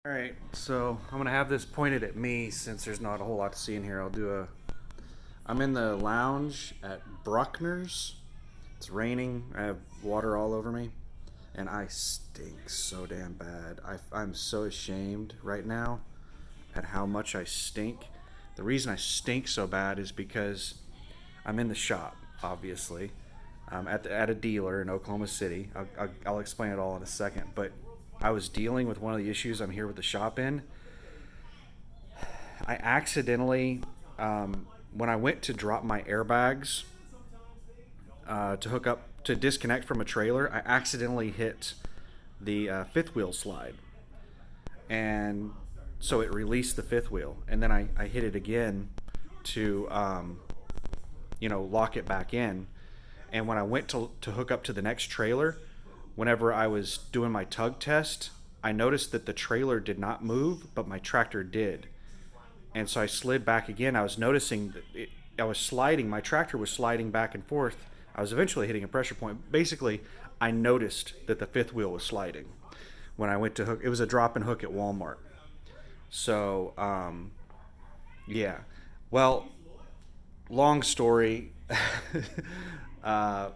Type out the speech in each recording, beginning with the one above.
All right, so I'm gonna have this pointed at me since there's not a whole lot to see in here. I'm in the lounge at Bruckner's. It's raining. I have water all over me, and I stink so damn bad. I'm so ashamed right now at how much I stink. The reason I stink so bad is because I'm in the shop, obviously, at a dealer in Oklahoma City. I'll explain it all in a second, but I was dealing with one of the issues I'm here with the shop in. I accidentally, when I went to drop my airbags to hook up to disconnect from a trailer, I accidentally hit the fifth wheel slide, and so it released the fifth wheel, and then I hit it again to lock it back in. And when I went to hook up to the next trailer, whenever I was doing my tug test, I noticed that the trailer did not move, but my tractor did. And so I slid back again. I was noticing that I was sliding, my tractor was sliding back and forth. I was eventually hitting a pressure point. Basically, I noticed that the fifth wheel was sliding when I went to hook. It was a drop and hook at Walmart. So, yeah. Well, long story. uh,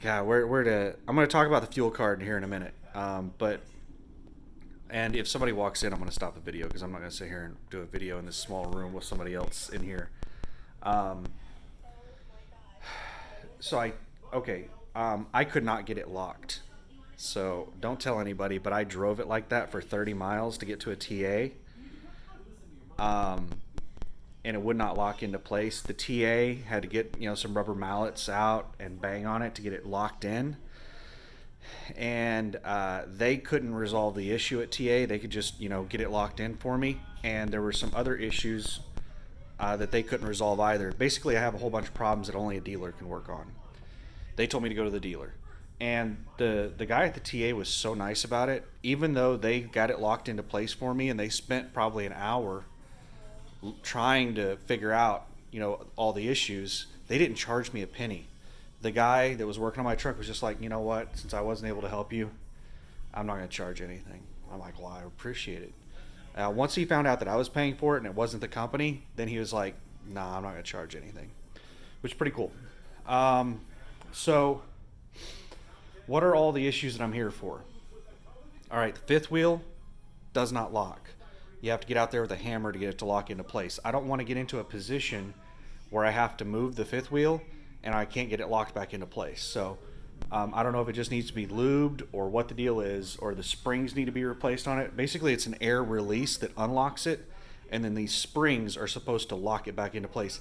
God, where to? I'm going to talk about the fuel card here in a minute. And if somebody walks in, I'm going to stop the video because I'm not going to sit here and do a video in this small room with somebody else in here. Um, so I could not get it locked. So don't tell anybody, but I drove it like that for 30 miles to get to a TA. And it would not lock into place. The TA had to get some rubber mallets out and bang on it to get it locked in, and they couldn't resolve the issue at TA. They could just get it locked in for me, and there were some other issues that they couldn't resolve either. Basically, I have a whole bunch of problems that only a dealer can work on. They told me to go to the dealer, and the guy at the TA was so nice about it. Even though they got it locked into place for me, and they spent probably an hour trying to figure out all the issues, they didn't charge me a penny. The guy that was working on my truck was just like, you know what, since I wasn't able to help you, I'm not going to charge anything. I'm like, well, I appreciate it. Once he found out that I was paying for it and it wasn't the company, then he was like, nah, I'm not going to charge anything, which is pretty cool. So what are all the issues that I'm here for? All right, the fifth wheel does not lock. You have to get out there with a hammer to get it to lock into place. I don't want to get into a position where I have to move the fifth wheel and I can't get it locked back into place. So I don't know if it just needs to be lubed or what the deal is, or the springs need to be replaced on it. Basically, it's an air release that unlocks it, and then these springs are supposed to lock it back into place.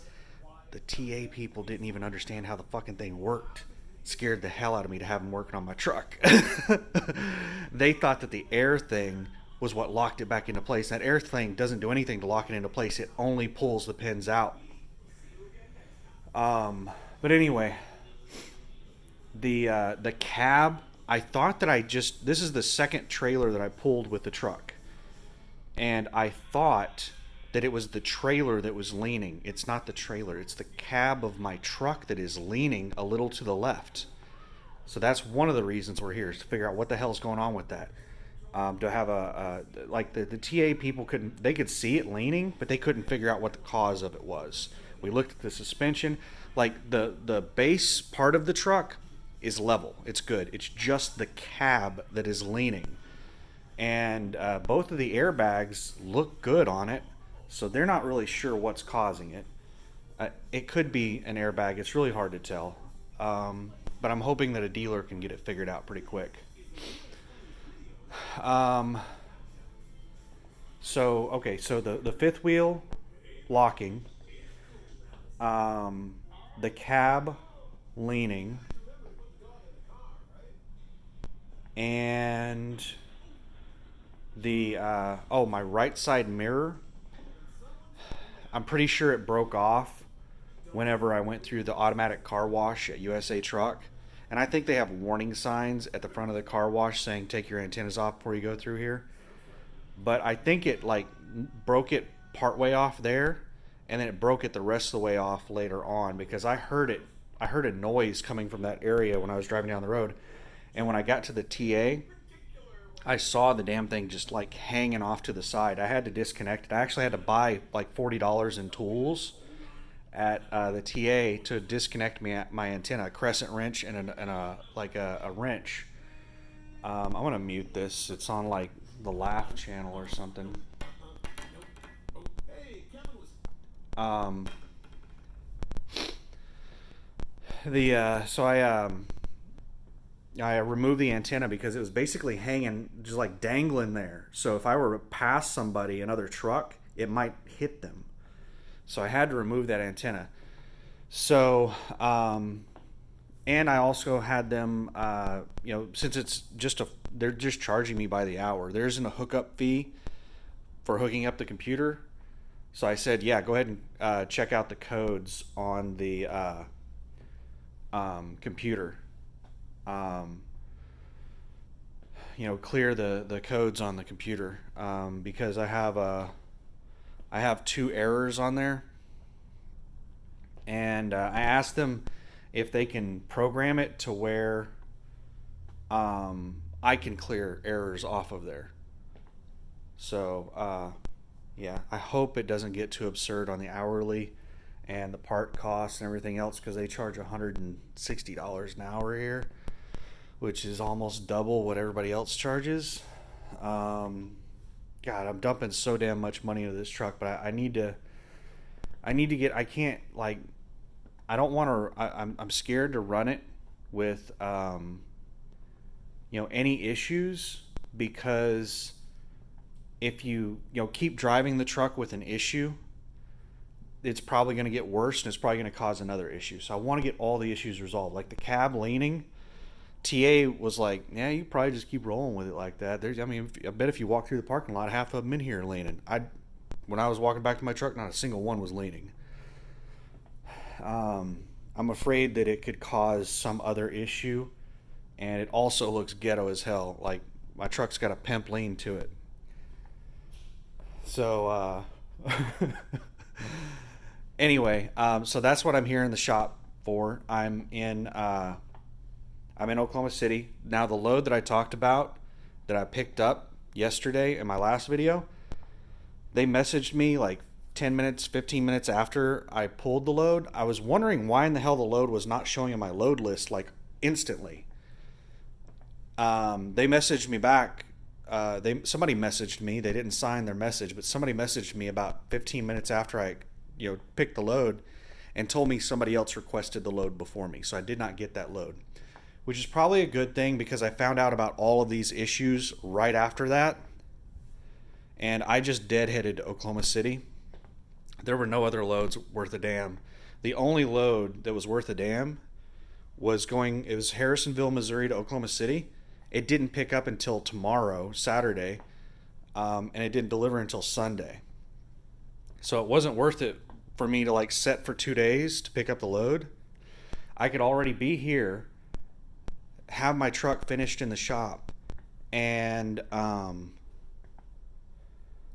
The TA people didn't even understand how the fucking thing worked. Scared the hell out of me to have them working on my truck. They thought that the air thing was what locked it back into place. That air thing doesn't do anything to lock it into place. It only pulls the pins out. But anyway, the cab. I thought that this is the second trailer that I pulled with the truck, and I thought that it was the trailer that was leaning. It's not the trailer. It's the cab of my truck that is leaning a little to the left. So that's one of the reasons we're here, is to figure out what the hell's going on with that. To have like the TA people they could see it leaning, but they couldn't figure out what the cause of it was. We looked at the suspension, like the base part of the truck is level. It's good. It's just the cab that is leaning, and both of the airbags look good on it, so they're not really sure what's causing it. It could be an airbag. It's really hard to tell, but I'm hoping that a dealer can get it figured out pretty quick. So the fifth wheel locking, the cab leaning, and the my right side mirror. I'm pretty sure it broke off whenever I went through the automatic car wash at USA Truck. And I think they have warning signs at the front of the car wash saying take your antennas off before you go through here. But I think it broke it partway off there, and then it broke it the rest of the way off later on, because I heard a noise coming from that area when I was driving down the road. And when I got to the TA, I saw the damn thing just like hanging off to the side. I had to disconnect it. I actually had to buy like $40 in tools at the TA to disconnect my antenna, a crescent wrench and a wrench. I'm gonna mute this. It's on like the Laugh channel or something. Um, I removed the antenna because it was basically hanging, just like dangling there. So if I were to pass somebody, another truck, it might hit them. So I had to remove that antenna. So, and I also had them, since it's they're just charging me by the hour. There isn't a hookup fee for hooking up the computer. So I said, yeah, go ahead and check out the codes on the computer. Um, clear the codes on the computer because I have two errors on there, and I asked them if they can program it to where I can clear errors off of there. So yeah, I hope it doesn't get too absurd on the hourly and the part costs and everything else because they charge $160 an hour here, which is almost double what everybody else charges. God, I'm dumping so damn much money into this truck, but I need to. I can't like. I don't want to. I'm scared to run it with any issues because if you keep driving the truck with an issue, it's probably going to get worse and it's probably going to cause another issue. So I want to get all the issues resolved, like the cab leaning. TA was like, yeah, you probably just keep rolling with it like that. I bet if you walk through the parking lot, half of them in here are leaning. When I was walking back to my truck, not a single one was leaning. I'm afraid that it could cause some other issue, and it also looks ghetto as hell. Like my truck's got a pimp lean to it. So anyway, so that's what I'm here in the shop for. I'm in Oklahoma City. Now the load that I talked about that I picked up yesterday in my last video, they messaged me like 10 minutes, 15 minutes after I pulled the load. I was wondering why in the hell the load was not showing in my load list like instantly. They messaged me back. Somebody messaged me. They didn't sign their message, but somebody messaged me about 15 minutes after I picked the load and told me somebody else requested the load before me. So I did not get that load, which is probably a good thing because I found out about all of these issues right after that. And I just deadheaded to Oklahoma City. There were no other loads worth a damn. The only load that was worth a damn it was Harrisonville, Missouri to Oklahoma City. It didn't pick up until tomorrow, Saturday, and it didn't deliver until Sunday. So it wasn't worth it for me to like set for 2 days to pick up the load. I could already be here, have my truck finished in the shop, and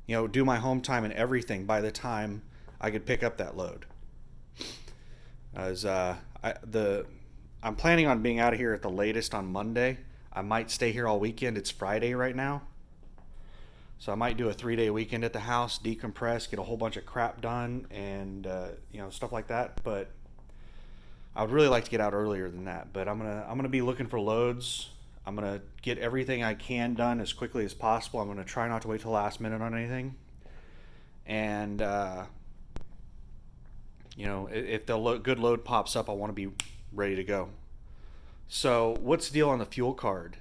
do my home time and everything by the time I could pick up that load. I'm planning on being out of here at the latest on Monday. I might stay here all weekend. It's Friday right now. So I might do a 3-day weekend at the house, decompress, get a whole bunch of crap done, and stuff like that. But I would really like to get out earlier than that. But I'm gonna be looking for loads. I'm gonna get everything I can done as quickly as possible. I'm gonna try not to wait till the last minute on anything. And if the good load pops up, I want to be ready to go. So what's the deal on the fuel card?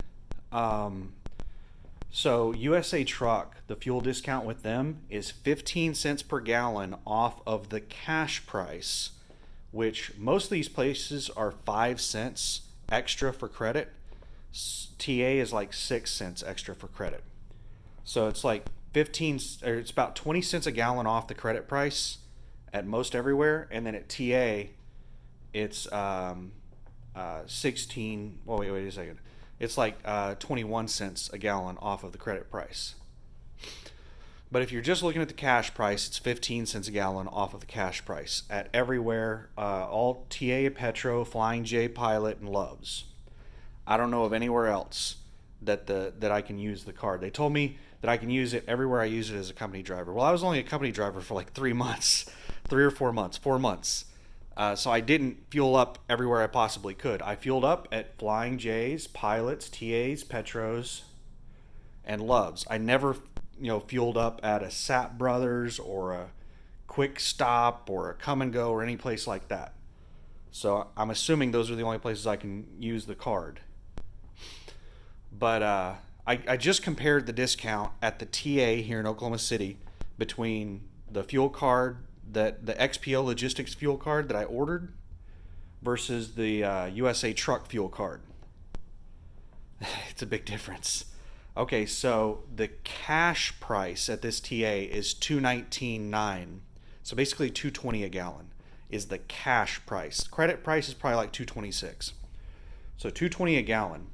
So USA Truck, the fuel discount with them is 15 cents per gallon off of the cash price, which most of these places are 5 cents extra for credit. TA is like 6 cents extra for credit. So it's like it's about 20 cents a gallon off the credit price at most everywhere, and then at TA it's 16. Well, wait a second. It's like 21 cents a gallon off of the credit price. But if you're just looking at the cash price, it's 15 cents a gallon off of the cash price at everywhere. All TA, Petro, Flying J, Pilot, and Loves. I don't know of anywhere else that I can use the card. They told me that I can use it everywhere I use it as a company driver. Well, I was only a company driver for like 3 months, 4 months. So I didn't fuel up everywhere I possibly could. I fueled up at Flying J's, Pilots, TA's, Petros, and Loves. I never, fueled up at a Sap Brothers or a Quick Stop or a Come and Go or any place like that. So I'm assuming those are the only places I can use the card. But I just compared the discount at the TA here in Oklahoma City between the fuel card, the XPO Logistics fuel card that I ordered versus the USA Truck fuel card. It's a big difference. Okay, so the cash price at this TA is $2.19.9. So basically $2.20 a gallon is the cash price. Credit price is probably like $2.26. So $2.20 a gallon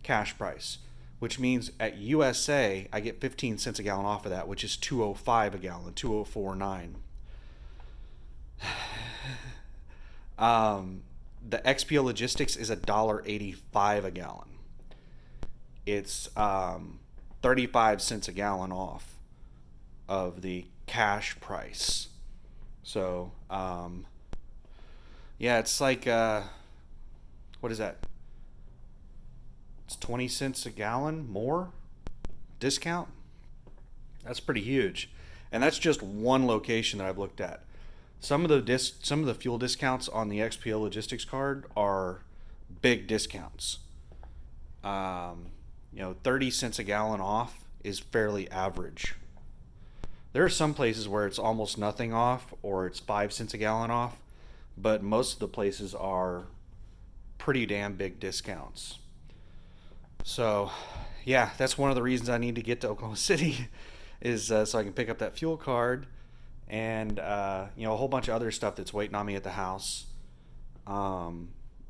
cash price, which means at USA I get 15 cents a gallon off of that, which is $2.05 a gallon, $2.04.9. The XPO Logistics is $1.85 a gallon. It's 35 cents a gallon off of the cash price. So yeah, it's like what is that? It's 20 cents a gallon more discount. That's pretty huge, and that's just one location that I've looked at. Some of the fuel discounts on the XPO Logistics card are big discounts. 30 cents a gallon off is fairly average. There are some places where it's almost nothing off or it's 5 cents a gallon off, but most of the places are pretty damn big discounts. So, yeah, that's one of the reasons I need to get to Oklahoma City is so I can pick up that fuel card and a whole bunch of other stuff that's waiting on me at the house.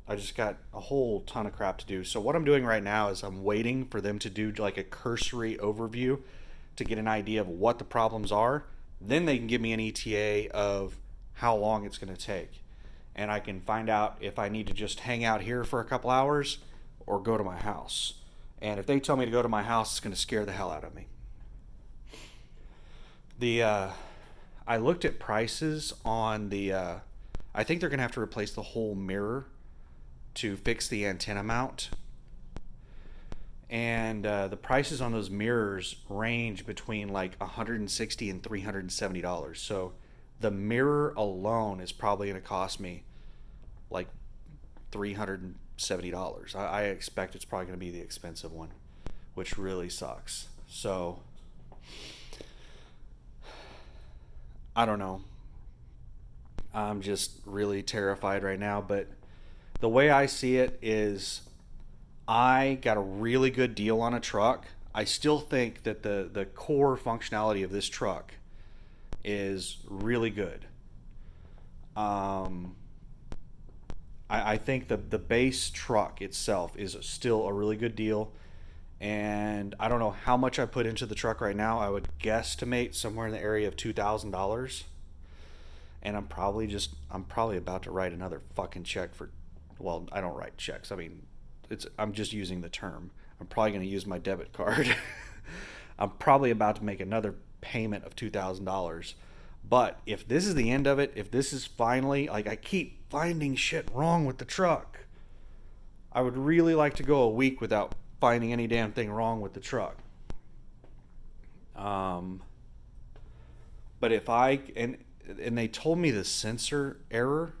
I just got a whole ton of crap to do. So what I'm doing right now is I'm waiting for them to do like a cursory overview to get an idea of what the problems are. Then they can give me an ETA of how long it's going to take. And I can find out if I need to just hang out here for a couple hours or go to my house. And if they tell me to go to my house, it's going to scare the hell out of me. I looked at prices on I think they're going to have to replace the whole mirror to fix the antenna mount. And the prices on those mirrors range between like $160 and $370. So the mirror alone is probably going to cost me like $370. I expect it's probably going to be the expensive one, which really sucks. So I don't know. I'm just really terrified right now, but the way I see it is I got a really good deal on a truck. I still think that the core functionality of this truck is really good. I think the base truck itself is still a really good deal. And I don't know how much I put into the truck right now. I would guesstimate somewhere in the area of $2,000. And I'm probably about to write another fucking check for, well, I don't write checks. I mean, I'm just using the term. I'm probably going to use my debit card. I'm probably about to make another payment of $2,000. But if this is the end of it, if this is finally, like, I keep finding shit wrong with the truck, I would really like to go a week without finding any damn thing wrong with the truck. But if and they told me the sensor error,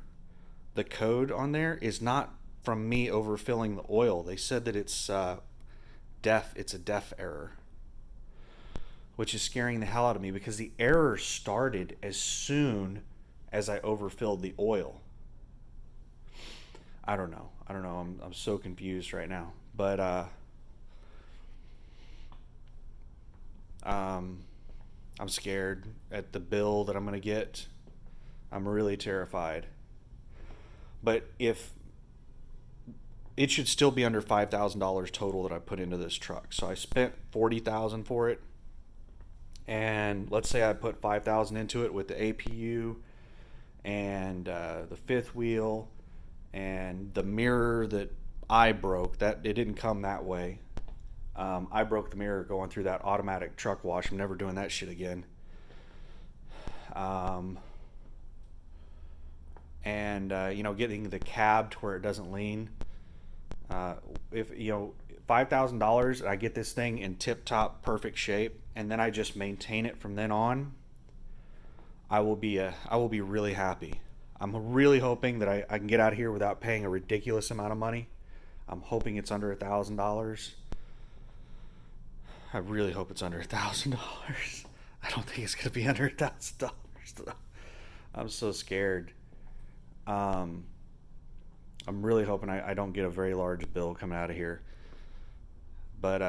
the code on there is not from me overfilling the oil. They said that it's it's a def error, which is scaring the hell out of me because the error started as soon as I overfilled the oil. I don't know. I'm so confused right now. But I'm scared at the bill that I'm going to get. I'm really terrified. But if it should still be under $5,000 total that I put into this truck. So I spent $40,000 for it. And let's say I put $5,000 into it with the APU and the fifth wheel and the mirror that I broke. That it didn't come that way. I broke the mirror going through that automatic truck wash. I'm never doing that shit again. And getting the cab to where it doesn't lean. If $5,000, I get this thing in tip-top perfect shape, and then I just maintain it from then on, I will be really happy. I'm really hoping that I can get out of here without paying a ridiculous amount of money. I'm hoping it's under $1,000. I really hope it's under $1,000. I don't think it's gonna be under $1,000. I'm so scared. I'm really hoping I don't get a very large bill coming out of here. But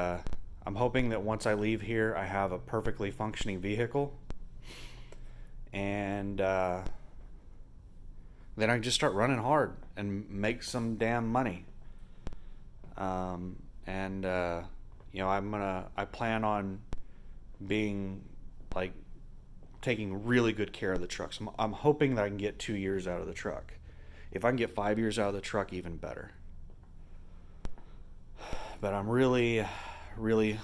I'm hoping that once I leave here, I have a perfectly functioning vehicle, and then I can just start running hard and make some damn money. I plan on being like taking really good care of the trucks. I'm hoping that I can get 2 years out of the truck. If I can get 5 years out of the truck, even better. But I'm really, really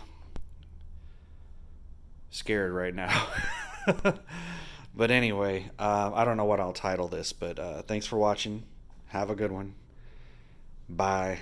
scared right now. But anyway, I don't know what I'll title this, but thanks for watching. Have a good one. Bye.